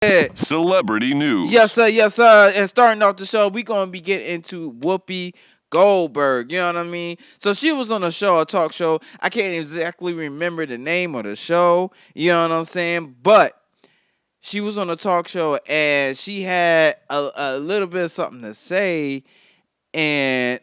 Celebrity news. Yes, sir. Yes, sir. And starting off the show, we gonna be getting into Whoopi Goldberg. You know what I mean? So she was on a show, a talk show. I can't exactly remember the name of the show. You know what I'm saying? But she was on a talk show and she had a little bit of something to say, and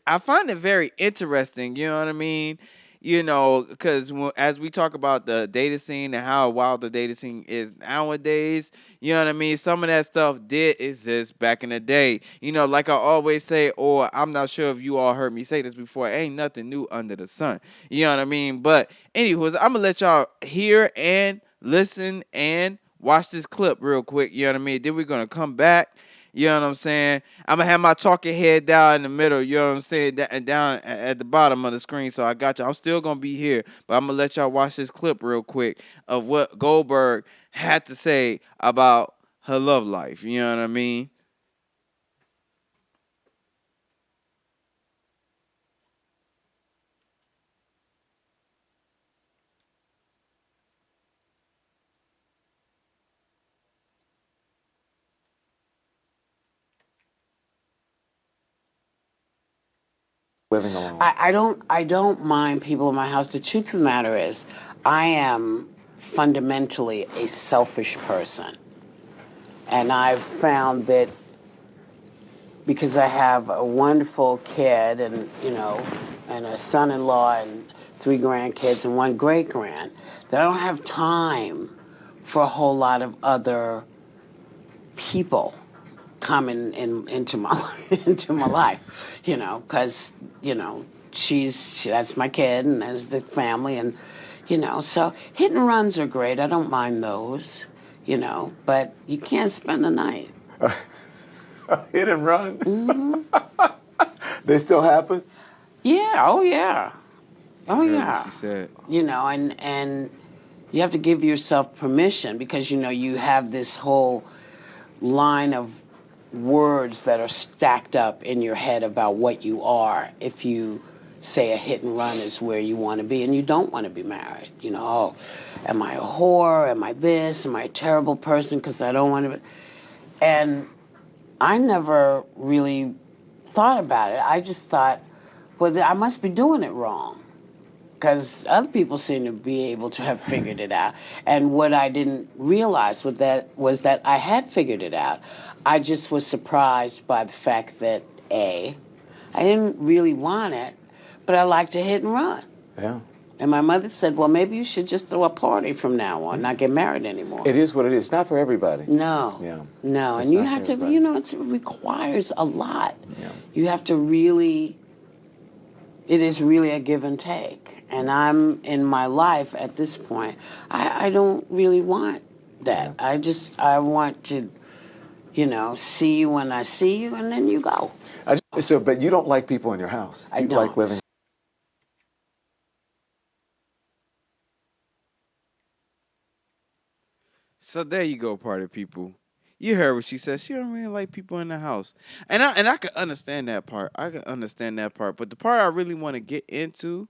I find it very interesting. You know what I mean? Because as we talk about the data scene and how wild the data scene is nowadays, you know what I mean? Some of that stuff did exist back in the day. Like I always say, or I'm not sure if you all heard me say this before, ain't nothing new under the sun. You know what I mean? But anyways, I'm gonna let y'all hear and listen and watch this clip real quick. You know what I mean? Then we're gonna come back. You know what I'm saying? I'm going to have my talking head down in the middle, you know what I'm saying, down at the bottom of the screen. So I got you. I'm still going to be here, but I'm going to let y'all watch this clip real quick of what Goldberg had to say about her love life. You know what I mean? Living alone. I don't mind people in my house. The truth of the matter is, I am fundamentally a selfish person. And I've found that because I have a wonderful kid and, and a son-in-law and 3 grandkids and 1 great-grand, that I don't have time for a whole lot of other people coming into my into my life, because that's my kid and that's the family, and so hit and runs are great. I don't mind those, but you can't spend the night. Hit and run? Mm-hmm. They still happen? Yeah. Oh yeah. Oh yeah. She said. And you have to give yourself permission because you have this whole line of words that are stacked up in your head about what you are if you say a hit and run is where you want to be and you don't want to be married. Oh, am I a whore? Am I this? Am I a terrible person because I don't want to be? And I never really thought about it. I just thought, well, I must be doing it wrong because other people seem to be able to have figured it out. And what I didn't realize was that I had figured it out. I just was surprised by the fact that, I didn't really want it, but I like to hit and run. Yeah. And my mother said, well, maybe you should just throw a party from now on, not get married anymore. It is what it is. It's not for everybody. No. Yeah. No. It's And you not have for to, everybody. it requires a lot. Yeah. You have to really, it is really a give and take. And I'm in my life at this point, I don't really want that. Yeah. I want to, see you when I see you, and then you go. But you don't like people in your house. I You don't. like living. So there you go, party people. You heard what she said. She don't really like people in the house, and I can understand that part. I can understand that part. But the part I really want to get into,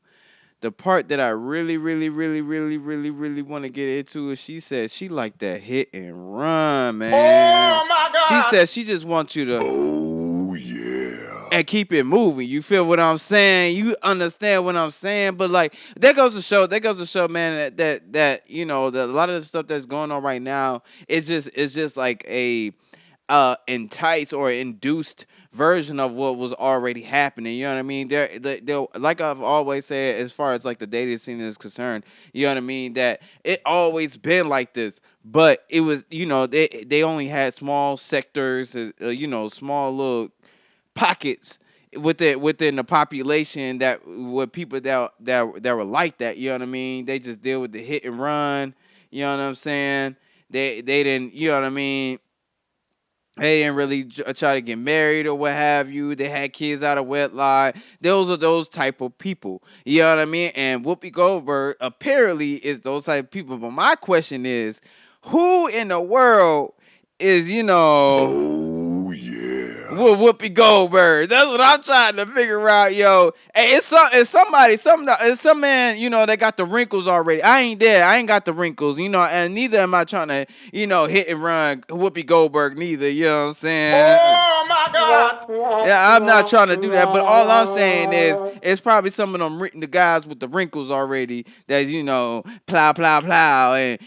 the part that I really, really, really, really, really, really want to get into is she said she like that hit and run, man. Oh, my God. She said she just wants you to. Oh, yeah. And keep it moving. You feel what I'm saying? You understand what I'm saying? But like that goes to show, man, that a lot of the stuff that's going on right now is just like a entice or induced version of what was already happening. You know what I mean? They're like I've always said, as far as like the dating scene is concerned, you know what I mean, that it always been like this. But it was, they only had small sectors, small little pockets within the population that were people that were like that. You know what I mean? They just deal with the hit and run. You know what I'm saying? They didn't. You know what I mean? They didn't really try to get married or what have you. They had kids out of wedlock. Those are those type of people. You know what I mean? And Whoopi Goldberg apparently is those type of people. But my question is, who in the world is, Oh, yeah. Whoopi Goldberg. That's what I'm trying to figure out, yo. Hey, it's some man, that got the wrinkles already. I ain't there. I ain't got the wrinkles, and neither am I trying to, hit and run Whoopi Goldberg neither. You know what I'm saying? Oh my God! Yeah, I'm not trying to do that, but all I'm saying is it's probably some of them the guys with the wrinkles already that plow, plow, plow, and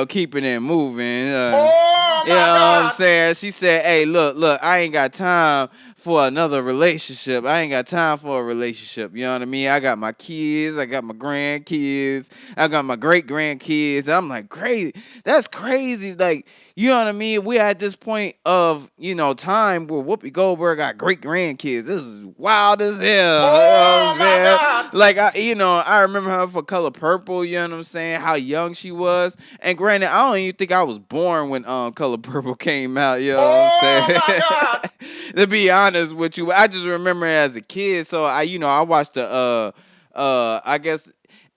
keeping it moving. Oh You know my what I'm God! saying? She said, "Hey, look, I ain't got time for another relationship. I ain't got time for a relationship. You know what I mean? I got my kids, I got my grandkids, I got my great grandkids. I'm like, crazy. That's crazy. Like, you know what I mean? We're at this point of, time where Whoopi Goldberg got great grandkids. This is wild as hell. You know what I'm saying? God! Like, I remember her for Color Purple, you know what I'm saying? How young she was. And granted, I don't even think I was born when Color Purple came out, you know what I'm saying? My God! To be honest with you, I just remember it as a kid. So I watched the I guess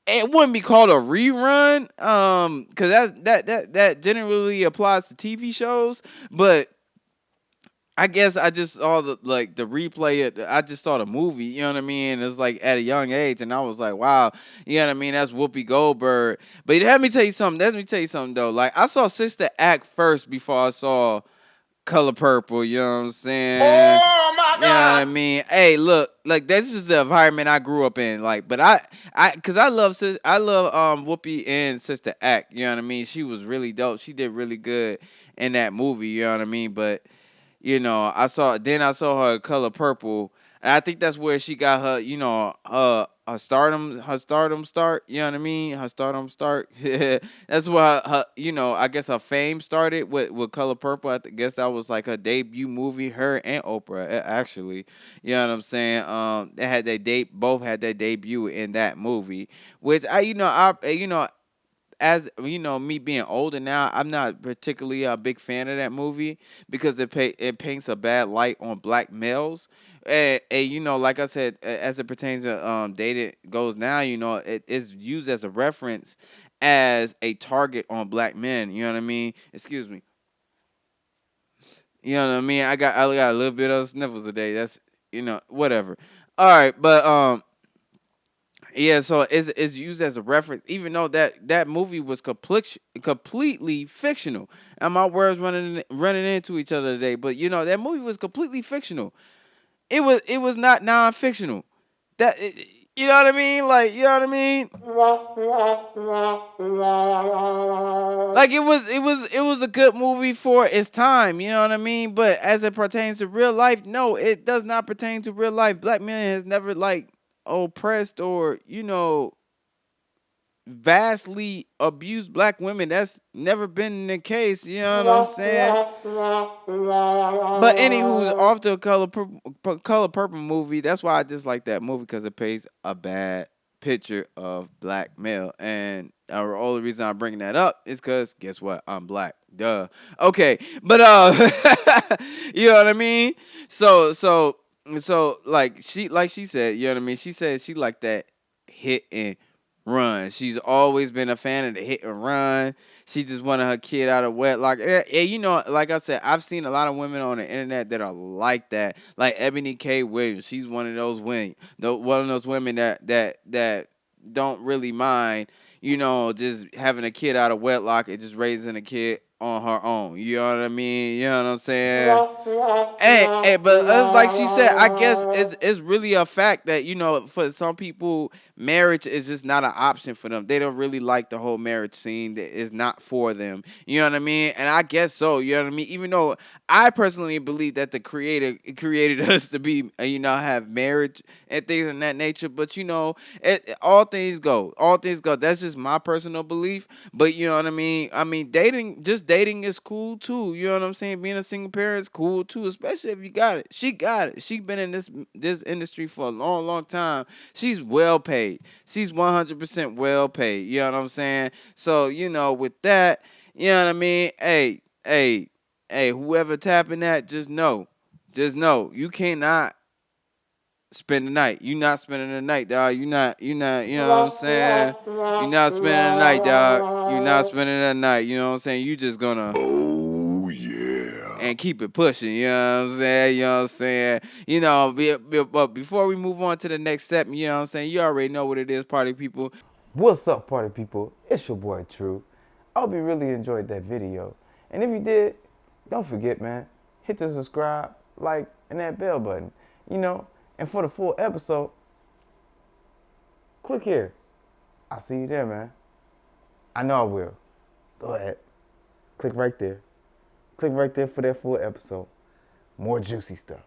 it wouldn't be called a rerun, because that generally applies to TV shows, but I guess I just saw the replay. I just saw the movie. You know what I mean? It was like at a young age, and I was like, "Wow, you know what I mean? That's Whoopi Goldberg." But let me tell you something. Let me tell you something though. Like I saw Sister Act first before I saw Color Purple. You know what I'm saying? Oh my You know what I God! mean? Hey, look, like that's just the environment I grew up in. Like, but cause I love Whoopi and Sister Act. You know what I mean? She was really dope. She did really good in that movie. You know what I mean? But I saw her Color Purple, and I think that's where she got her, her stardom start. You know what I mean? Her stardom start. That's where her, I guess her fame started with Color Purple. Guess that was like her debut movie. Her and Oprah, actually. You know what I'm saying? They had both had their debut in that movie, which as me being older now, I'm not particularly a big fan of that movie because it paints a bad light on black males. And like I said, as it pertains to dating goes now, it is used as a reference as a target on black men. You know what I mean? Excuse me. You know what I mean? I got a little bit of sniffles today. That's whatever. All right, but yeah, so it's used as a reference, even though that movie was completely fictional. And my words running into each other today, but that movie was completely fictional. It was not non-fictional. You know what I mean? Like, you know what I mean? Like it was a good movie for its time, you know what I mean? But as it pertains to real life, no, it does not pertain to real life. Black men has never oppressed or vastly abused black women. That's never been the case. You know what I'm saying? But anywho's off the Color Purple movie. That's why I dislike that movie, because it paints a bad picture of black male. And the only reason I'm bringing that up is because guess what? I'm black. Duh. Okay, but you know what I mean? So like she said, you know what I mean? She said she liked that hit and run. She's always been a fan of the hit and run. She just wanted her kid out of wedlock. And like I said, I've seen a lot of women on the internet that are like that. Like Ebony K. Williams. She's one of those women. One of those women that don't really mind, just having a kid out of wedlock and just raising a kid on her own. You know what I mean? You know what I'm saying? But it's like she said, I guess it's really a fact that, for some people, marriage is just not an option for them. They don't really like the whole marriage scene. That is not for them. You know what I mean? And I guess so. You know what I mean? Even though I personally believe that the creator created us to be, have marriage and things of that nature. But, all things go. All things go. That's just my personal belief. But, you know what I mean? I mean, dating is cool, too. You know what I'm saying? Being a single parent is cool, too, especially if you got it. She got it. She been in this industry for a long, long time. She's well paid. She's 100% well paid. You know what I'm saying? So, with that, you know what I mean? Hey, whoever tapping that, just know, you cannot spend the night. You not spending the night, dog. You not, you know what I'm saying? You not spending the night, dog. You not spending the night. You know what I'm saying? You just gonna. Oh yeah. and keep it pushing. You know what I'm saying? You know what I'm saying? But before we move on to the next step, you know what I'm saying? You already know what it is, party people. What's up, party people? It's your boy True. I hope you really enjoyed that video. And if you did, don't forget, man, hit the subscribe, like, and that bell button. And for the full episode, click here. I'll see you there, man. I know I will. Go ahead. Click right there. Click right there for that full episode. More juicy stuff.